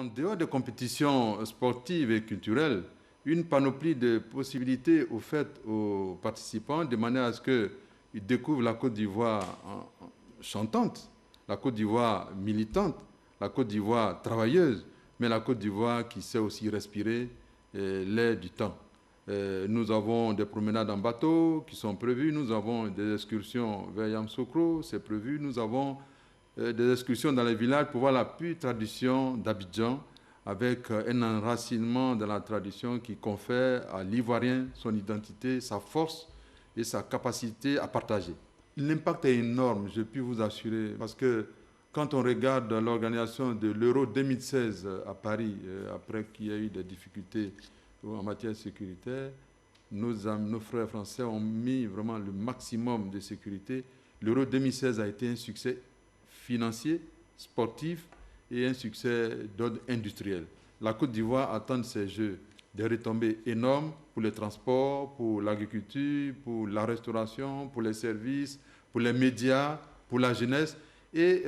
En dehors des compétitions sportives et culturelles, une panoplie de possibilités offertes aux participants de manière à ce qu'ils découvrent la Côte d'Ivoire chantante, la Côte d'Ivoire militante, la Côte d'Ivoire travailleuse, mais la Côte d'Ivoire qui sait aussi respirer l'air du temps. Nous avons des promenades en bateau qui sont prévues, nous avons des excursions vers Yamoussoukro, c'est prévu, nous avons des excursions dans les villages pour voir la pure tradition d'Abidjan avec un enracinement de la tradition qui confère à l'Ivoirien son identité, sa force et sa capacité à partager. L'impact est énorme, je puis vous assurer, parce que quand on regarde l'organisation de l'Euro 2016 à Paris, après qu'il y a eu des difficultés en matière sécuritaire, nos frères français ont mis vraiment le maximum de sécurité. L'Euro 2016 a été un succès financier, sportif et un succès d'ordre industriel. La Côte d'Ivoire attend de ces Jeux des retombées énormes pour les transports, pour l'agriculture, pour la restauration, pour les services, pour les médias, pour la jeunesse. Et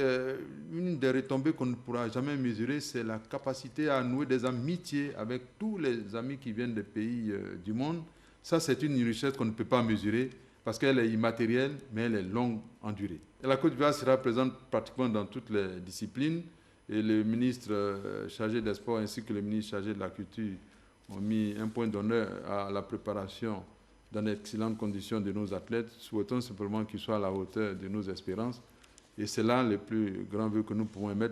une des retombées qu'on ne pourra jamais mesurer, c'est la capacité à nouer des amitiés avec tous les amis qui viennent des pays du monde. Ça, c'est une richesse qu'on ne peut pas mesurer parce qu'elle est immatérielle, mais elle est longue en durée. Et la Côte d'Ivoire sera présente pratiquement dans toutes les disciplines. Et le ministre chargé des Sports ainsi que le ministre chargé de la Culture ont mis un point d'honneur à la préparation dans d'excellentes conditions de nos athlètes. Souhaitons simplement qu'ils soient à la hauteur de nos espérances. Et c'est là le plus grand vœu que nous pouvons émettre.